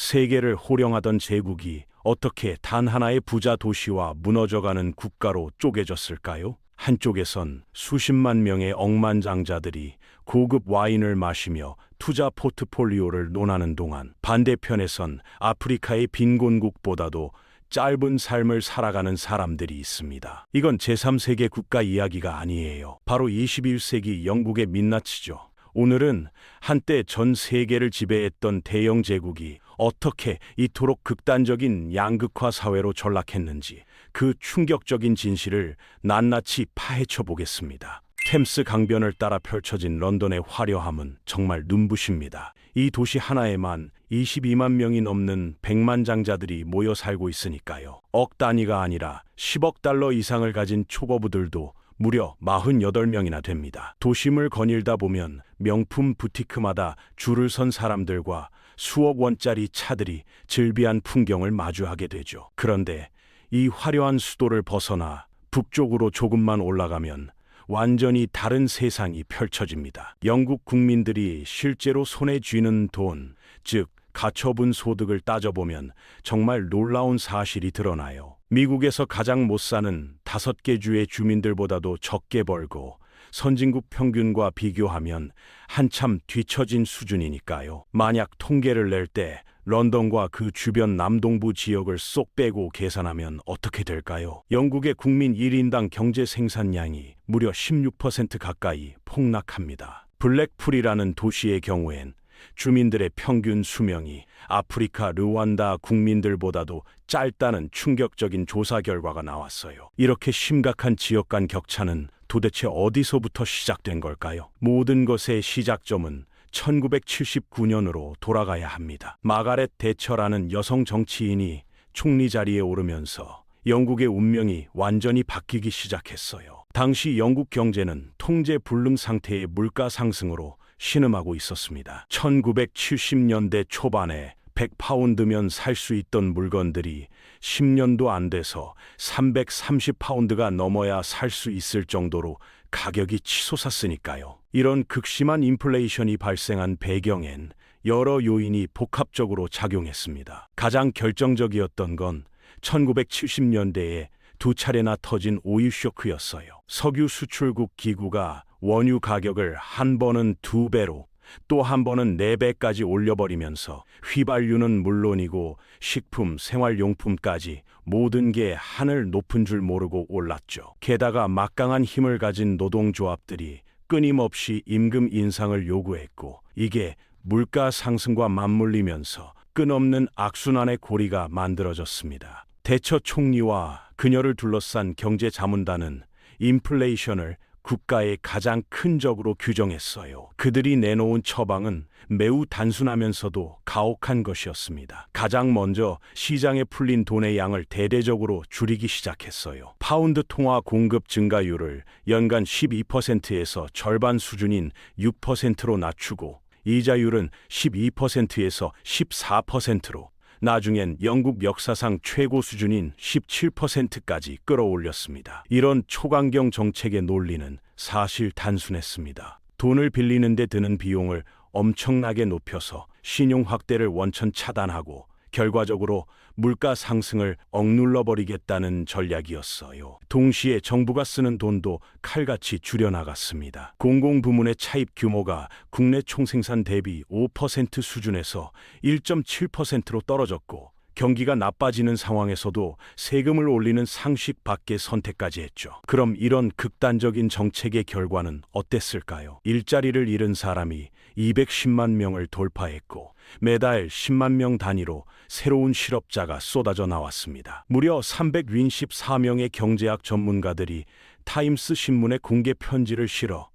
세계를 호령하던 제국이 어떻게 단 하나의 부자 도시와 무너져가는 국가로 쪼개졌을까요? 한쪽에선 수십만 명의 억만장자들이 고급 와인을 마시며 투자 포트폴리오를 논하는 동안, 반대편에선 아프리카의 빈곤국보다도 짧은 삶을 살아가는 사람들이 있습니다. 이건 제3세계 국가 이야기가 아니에요. 바로 21세기 영국의 민낯이죠. 오늘은 한때 전 세계를 지배했던 대영 제국이 어떻게 이토록 극단적인 양극화 사회로 전락했는지, 그 충격적인 진실을 낱낱이 파헤쳐 보겠습니다. 템스 강변을 따라 펼쳐진 런던의 화려함은 정말 눈부십니다. 이 도시 하나에만 22만 명이 넘는 백만장자들이 모여 살고 있으니까요. 억 단위가 아니라 10억 달러 이상을 가진 초보부들도 무려 48명이나 됩니다. 도심을 거닐다 보면 명품 부티크마다 줄을 선 사람들과 수억 원짜리 차들이 즐비한 풍경을 마주하게 되죠. 그런데 이 화려한 수도를 벗어나 북쪽으로 조금만 올라가면 완전히 다른 세상이 펼쳐집니다. 영국 국민들이 실제로 손에 쥐는 돈, 즉 가처분 소득을 따져보면 정말 놀라운 사실이 드러나요. 미국에서 가장 못 사는 5개 주의 주민들보다도 적게 벌고 선진국 평균과 비교하면 한참 뒤처진 수준이니까요. 만약 통계를 낼 때 런던과 그 주변 남동부 지역을 쏙 빼고 계산하면 어떻게 될까요? 영국의 국민 1인당 경제 생산량이 무려 16% 가까이 폭락합니다. 블랙풀이라는 도시의 경우엔 주민들의 평균 수명이 아프리카 르완다 국민들보다도 짧다는 충격적인 조사 결과가 나왔어요. 이렇게 심각한 지역 간 격차는 도대체 어디서부터 시작된 걸까요? 모든 것의 시작점은 1979년으로 돌아가야 합니다. 마가렛 대처라는 여성 정치인이 총리 자리에 오르면서 영국의 운명이 완전히 바뀌기 시작했어요. 당시 영국 경제는 통제 불능 상태의 물가 상승으로 신음하고 있었습니다. 1970년대 초반에 100파운드면 살 수 있던 물건들이 10년도 안 돼서 330파운드가 넘어야 살 수 있을 정도로 가격이 치솟았으니까요. 이런 극심한 인플레이션이 발생한 배경엔 여러 요인이 복합적으로 작용했습니다. 가장 결정적이었던 건 1970년대에 2차례나 터진 오일 쇼크였어요. 석유 수출국 기구가 원유 가격을 한 번은 2배로 또 한 번은 4배까지 올려버리면서 휘발유는 물론이고 식품, 생활용품까지 모든 게 하늘 높은 줄 모르고 올랐죠. 게다가 막강한 힘을 가진 노동조합들이 끊임없이 임금 인상을 요구했고, 이게 물가 상승과 맞물리면서 끝없는 악순환의 고리가 만들어졌습니다. 대처 총리와 그녀를 둘러싼 경제자문단은 인플레이션을 국가의 가장 큰 적으로 규정했어요. 그들이 내놓은 처방은 매우 단순하면서도 가혹한 것이었습니다. 가장 먼저 시장에 풀린 돈의 양을 대대적으로 줄이기 시작했어요. 파운드 통화 공급 증가율을 연간 12%에서 절반 수준인 6%로 낮추고, 이자율은 12%에서 14%로, 나중엔 영국 역사상 최고 수준인 17%까지 끌어올렸습니다. 이런 초강경 정책의 논리는 사실 단순했습니다. 돈을 빌리는 데 드는 비용을 엄청나게 높여서 신용 확대를 원천 차단하고 결과적으로 물가 상승을 억눌러버리겠다는 전략이었어요. 동시에 정부가 쓰는 돈도 칼같이 줄여나갔습니다. 공공부문의 차입 규모가 국내 총생산 대비 5% 수준에서 1.7%로 떨어졌고, 경기가 나빠지는 상황에서도 세금을 올리는 상식 밖의 선택까지 했죠. 그럼 이런 극단적인 정책의 결과는 어땠을까요? 일자리를 잃은 사람이 210만 명을 돌파했고, 매달 10만 명 단위로 새로운 실업자가 쏟아져 나왔습니다. 무려 354명의 경제학 전문가들이 타임스 신문에 공개 편지를 실어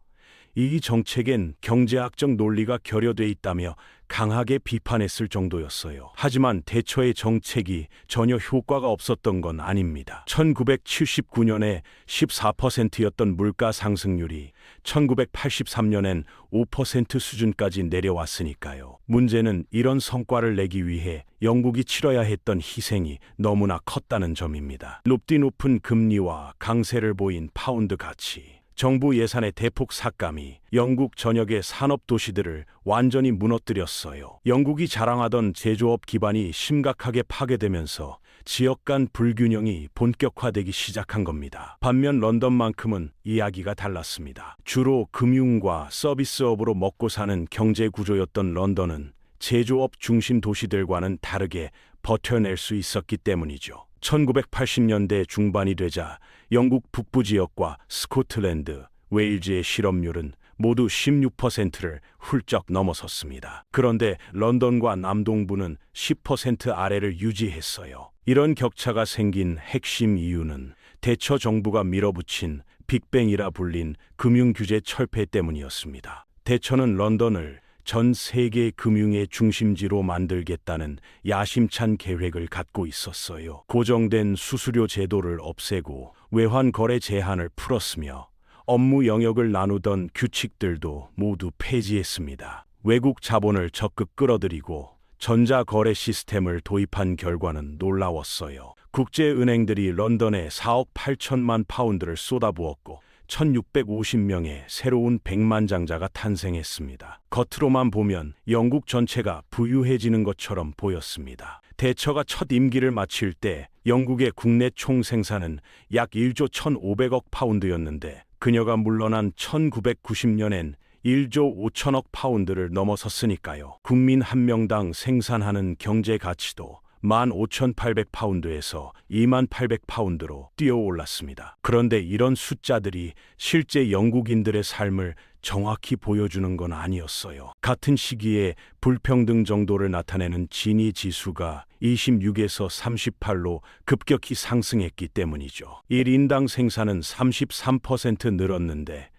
이 정책엔 경제학적 논리가 결여돼 있다며 강하게 비판했을 정도였어요. 하지만 대처의 정책이 전혀 효과가 없었던 건 아닙니다. 1979년에 14%였던 물가 상승률이 1983년엔 5% 수준까지 내려왔으니까요. 문제는 이런 성과를 내기 위해 영국이 치러야 했던 희생이 너무나 컸다는 점입니다. 높디 높은 금리와 강세를 보인 파운드 가치, 정부 예산의 대폭 삭감이 영국 전역의 산업 도시들을 완전히 무너뜨렸어요. 영국이 자랑하던 제조업 기반이 심각하게 파괴되면서 지역 간 불균형이 본격화되기 시작한 겁니다. 반면 런던만큼은 이야기가 달랐습니다. 주로 금융과 서비스업으로 먹고 사는 경제 구조였던 런던은 제조업 중심 도시들과는 다르게 버텨낼 수 있었기 때문이죠. 1980년대 중반이 되자 영국 북부 지역과 스코틀랜드, 웨일즈의 실업률은 모두 16%를 훌쩍 넘어섰습니다. 그런데 런던과 남동부는 10% 아래를 유지했어요. 이런 격차가 생긴 핵심 이유는 대처 정부가 밀어붙인 빅뱅이라 불린 금융규제 철폐 때문이었습니다. 대처는 런던을 전 세계 금융의 중심지로 만들겠다는 야심찬 계획을 갖고 있었어요. 고정된 수수료 제도를 없애고 외환 거래 제한을 풀었으며 업무 영역을 나누던 규칙들도 모두 폐지했습니다. 외국 자본을 적극 끌어들이고 전자거래 시스템을 도입한 결과는 놀라웠어요. 국제은행들이 런던에 4억 8천만 파운드를 쏟아부었고 1650명의 새로운 백만장자가 탄생했습니다. 겉으로만 보면 영국 전체가 부유해지는 것처럼 보였습니다. 대처가 첫 임기를 마칠 때 영국의 국내 총생산은 약 1조 1,500억 파운드였는데 그녀가 물러난 1990년엔 1조 5천억 파운드를 넘어섰으니까요. 국민 한 명당 생산하는 경제 가치도 15,800파운드에서 28,000파운드로 뛰어올랐습니다. 그런데 이런 숫자들이 실제 영국인들의 삶을 정확히 보여주는 건 아니었어요. 같은 시기에 불평등 정도를 나타내는 지니 지수가 26에서 38로 급격히 상승했기 때문이죠. 1인당 생산은 33% 늘었는데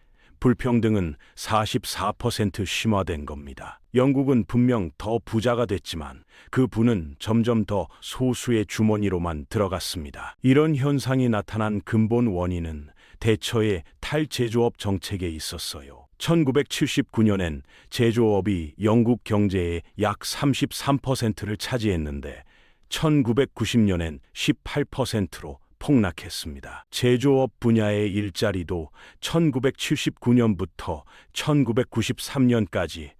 불평등은 44% 심화된 겁니다. 영국은 분명 더 부자가 됐지만 그 부는 점점 더 소수의 주머니로만 들어갔습니다. 이런 현상이 나타난 근본 원인은 대처의 탈제조업 정책에 있었어요. 1979년엔 제조업이 영국 경제의 약 33%를 차지했는데 1990년엔 18%로 폭락했습니다. 제조업 분야의 일자리도 1979년부터 1993년까지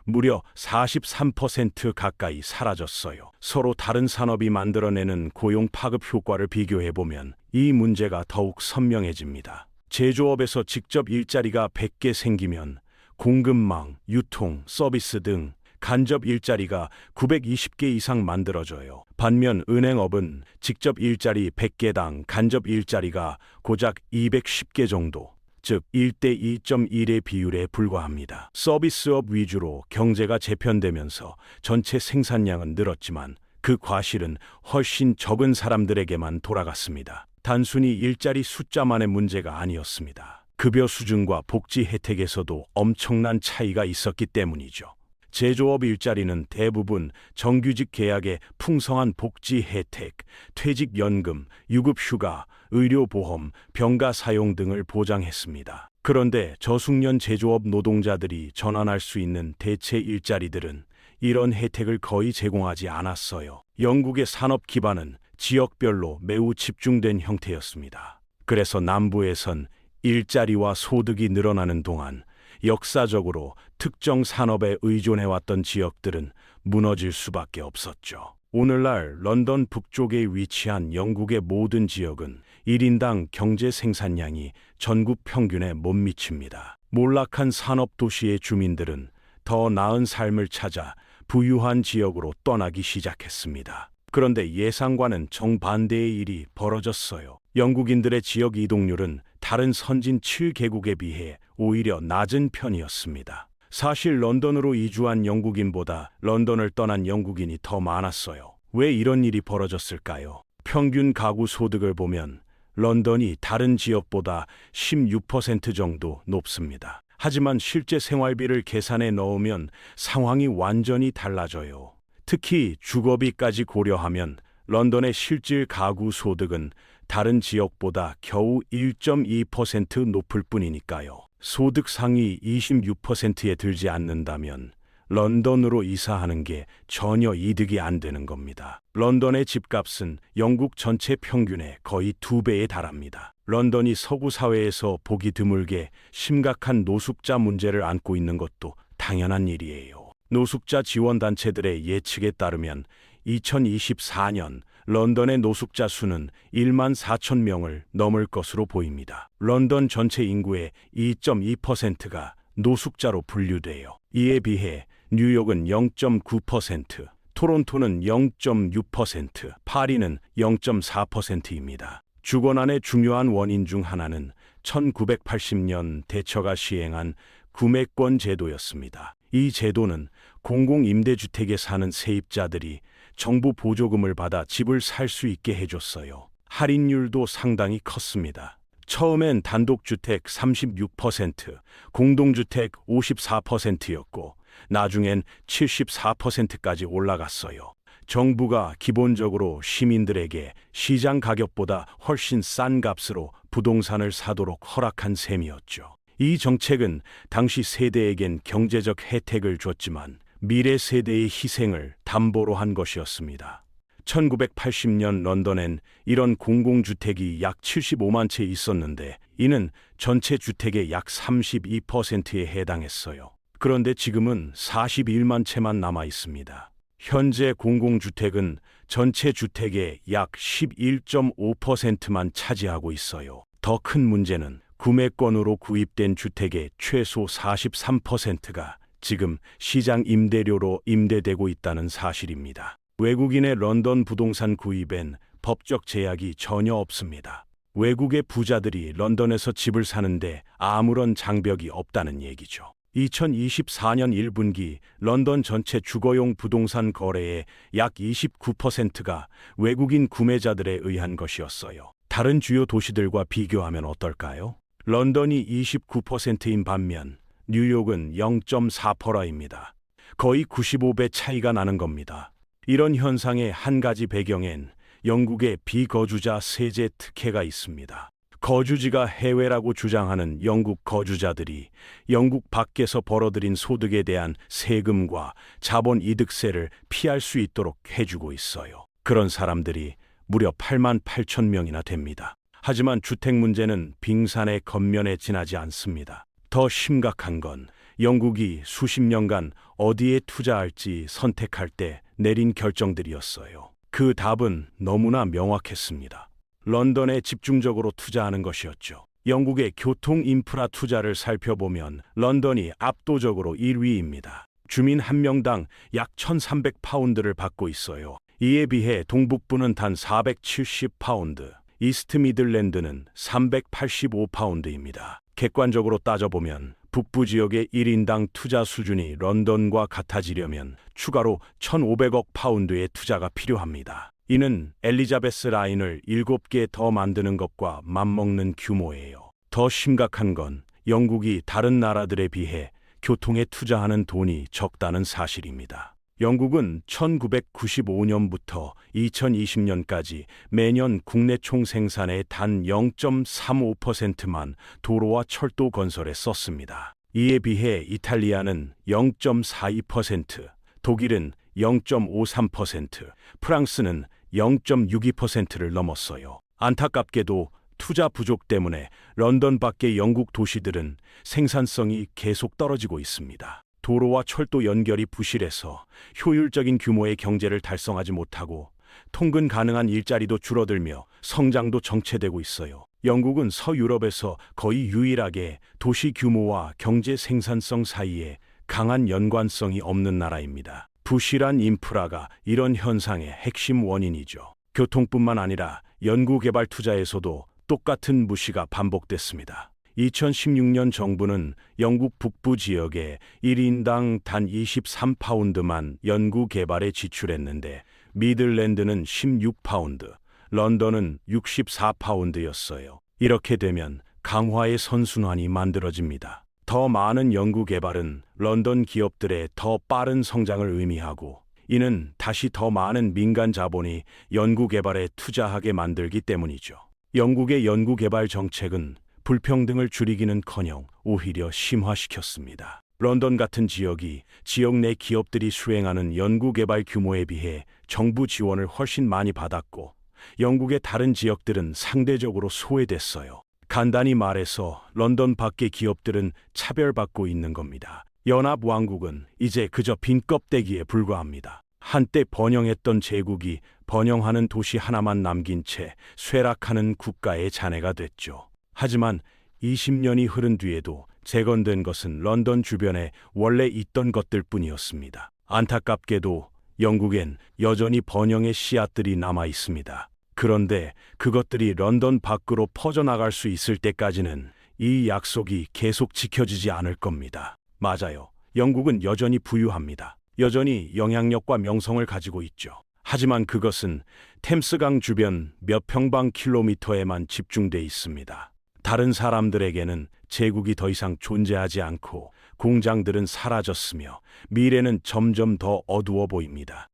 무려 43% 가까이 사라졌어요. 서로 다른 산업이 만들어내는 고용 파급 효과를 비교해보면 이 문제가 더욱 선명해집니다. 제조업에서 직접 일자리가 100개 생기면 공급망, 유통, 서비스 등 간접 일자리가 920개 이상 만들어져요. 반면 은행업은 직접 일자리 100개당 간접 일자리가 고작 210개 정도, 즉 1대 2.1의 비율에 불과합니다. 서비스업 위주로 경제가 재편되면서 전체 생산량은 늘었지만 그 과실은 훨씬 적은 사람들에게만 돌아갔습니다. 단순히 일자리 숫자만의 문제가 아니었습니다. 급여 수준과 복지 혜택에서도 엄청난 차이가 있었기 때문이죠. 제조업 일자리는 대부분 정규직 계약의 풍성한 복지 혜택, 퇴직연금, 유급휴가, 의료보험, 병가 사용 등을 보장했습니다. 그런데 저숙련 제조업 노동자들이 전환할 수 있는 대체 일자리들은 이런 혜택을 거의 제공하지 않았어요. 영국의 산업 기반은 지역별로 매우 집중된 형태였습니다. 그래서 남부에선 일자리와 소득이 늘어나는 동안 역사적으로 특정 산업에 의존해왔던 지역들은 무너질 수밖에 없었죠. 오늘날 런던 북쪽에 위치한 영국의 모든 지역은 1인당 경제 생산량이 전국 평균에 못 미칩니다. 몰락한 산업 도시의 주민들은 더 나은 삶을 찾아 부유한 지역으로 떠나기 시작했습니다. 그런데 예상과는 정반대의 일이 벌어졌어요. 영국인들의 지역 이동률은 다른 선진 7개국에 비해 오히려 낮은 편이었습니다. 사실 런던으로 이주한 영국인보다 런던을 떠난 영국인이 더 많았어요. 왜 이런 일이 벌어졌을까요? 평균 가구 소득을 보면 런던이 다른 지역보다 16% 정도 높습니다. 하지만 실제 생활비를 계산해 넣으면 상황이 완전히 달라져요. 특히 주거비까지 고려하면 런던의 실질 가구 소득은 다른 지역보다 겨우 1.2% 높을 뿐이니까요. 소득 상위 26%에 들지 않는다면 런던으로 이사하는 게 전혀 이득이 안 되는 겁니다. 런던의 집값은 영국 전체 평균의 거의 2배에 달합니다. 런던이 서구 사회에서 보기 드물게 심각한 노숙자 문제를 안고 있는 것도 당연한 일이에요. 노숙자 지원단체들의 예측에 따르면 2024년 런던의 노숙자 수는 1만 4천 명을 넘을 것으로 보입니다. 런던 전체 인구의 2.2%가 노숙자로 분류돼요. 이에 비해 뉴욕은 0.9%, 토론토는 0.6%, 파리는 0.4%입니다. 주거난의 중요한 원인 중 하나는 1980년 대처가 시행한 구매권 제도였습니다. 이 제도는 공공임대주택에 사는 세입자들이 정부 보조금을 받아 집을 살 수 있게 해줬어요. 할인율도 상당히 컸습니다. 처음엔 단독주택 36%, 공동주택 54%였고 나중엔 74%까지 올라갔어요. 정부가 기본적으로 시민들에게 시장 가격보다 훨씬 싼 값으로 부동산을 사도록 허락한 셈이었죠. 이 정책은 당시 세대에겐 경제적 혜택을 줬지만 미래 세대의 희생을 담보로 한 것이었습니다. 1980년 런던엔 이런 공공주택이 약 75만 채 있었는데 이는 전체 주택의 약 32%에 해당했어요. 그런데 지금은 41만 채만 남아 있습니다. 현재 공공주택은 전체 주택의 약 11.5%만 차지하고 있어요. 더 큰 문제는 구매권으로 구입된 주택의 최소 43%가 지금 시장 임대료로 임대되고 있다는 사실입니다. 외국인의 런던 부동산 구입엔 법적 제약이 전혀 없습니다. 외국의 부자들이 런던에서 집을 사는데 아무런 장벽이 없다는 얘기죠. 2024년 1분기 런던 전체 주거용 부동산 거래의 약 29%가 외국인 구매자들에 의한 것이었어요. 다른 주요 도시들과 비교하면 어떨까요? 런던이 29%인 반면 뉴욕은 0.4%입니다. 거의 95배 차이가 나는 겁니다. 이런 현상의 한 가지 배경엔 영국의 비거주자 세제 특혜가 있습니다. 거주지가 해외라고 주장하는 영국 거주자들이 영국 밖에서 벌어들인 소득에 대한 세금과 자본이득세를 피할 수 있도록 해주고 있어요. 그런 사람들이 무려 8만 8천 명이나 됩니다. 하지만 주택 문제는 빙산의 겉면에 지나지 않습니다. 더 심각한 건 영국이 수십 년간 어디에 투자할지 선택할 때 내린 결정들이었어요. 그 답은 너무나 명확했습니다. 런던에 집중적으로 투자하는 것이었죠. 영국의 교통 인프라 투자를 살펴보면 런던이 압도적으로 1위입니다. 주민 한 명당 약 1,300파운드를 받고 있어요. 이에 비해 동북부는 단 470파운드, 이스트 미들랜드는 385파운드입니다. 객관적으로 따져보면 북부 지역의 1인당 투자 수준이 런던과 같아지려면 추가로 1,500억 파운드의 투자가 필요합니다. 이는 엘리자베스 라인을 7개 더 만드는 것과 맞먹는 규모예요. 더 심각한 건 영국이 다른 나라들에 비해 교통에 투자하는 돈이 적다는 사실입니다. 영국은 1995년부터 2020년까지 매년 국내 총생산의 단 0.35%만 도로와 철도 건설에 썼습니다. 이에 비해 이탈리아는 0.42%, 독일은 0.53%, 프랑스는 0.62%를 넘었어요. 안타깝게도 투자 부족 때문에 런던 밖의 영국 도시들은 생산성이 계속 떨어지고 있습니다. 도로와 철도 연결이 부실해서 효율적인 규모의 경제를 달성하지 못하고 통근 가능한 일자리도 줄어들며 성장도 정체되고 있어요. 영국은 서유럽에서 거의 유일하게 도시 규모와 경제 생산성 사이에 강한 연관성이 없는 나라입니다. 부실한 인프라가 이런 현상의 핵심 원인이죠. 교통뿐만 아니라 연구개발 투자에서도 똑같은 무시가 반복됐습니다. 2016년 정부는 영국 북부 지역에 1인당 단 23파운드만 연구개발에 지출했는데 미들랜드는 16파운드, 런던은 64파운드였어요. 이렇게 되면 강화의 선순환이 만들어집니다. 더 많은 연구개발은 런던 기업들의 더 빠른 성장을 의미하고 이는 다시 더 많은 민간 자본이 연구개발에 투자하게 만들기 때문이죠. 영국의 연구개발 정책은 불평등을 줄이기는커녕 오히려 심화시켰습니다. 런던 같은 지역이 지역 내 기업들이 수행하는 연구개발 규모에 비해 정부 지원을 훨씬 많이 받았고 영국의 다른 지역들은 상대적으로 소외됐어요. 간단히 말해서 런던 밖의 기업들은 차별받고 있는 겁니다. 연합왕국은 이제 그저 빈 껍데기에 불과합니다. 한때 번영했던 제국이 번영하는 도시 하나만 남긴 채 쇠락하는 국가의 잔해가 됐죠. 하지만 20년이 흐른 뒤에도 재건된 것은 런던 주변에 원래 있던 것들 뿐이었습니다. 안타깝게도 영국엔 여전히 번영의 씨앗들이 남아 있습니다. 그런데 그것들이 런던 밖으로 퍼져나갈 수 있을 때까지는 이 약속이 계속 지켜지지 않을 겁니다. 맞아요. 영국은 여전히 부유합니다. 여전히 영향력과 명성을 가지고 있죠. 하지만 그것은 템스강 주변 몇 평방킬로미터에만 집중돼 있습니다. 다른 사람들에게는 제국이 더 이상 존재하지 않고 공장들은 사라졌으며 미래는 점점 더 어두워 보입니다.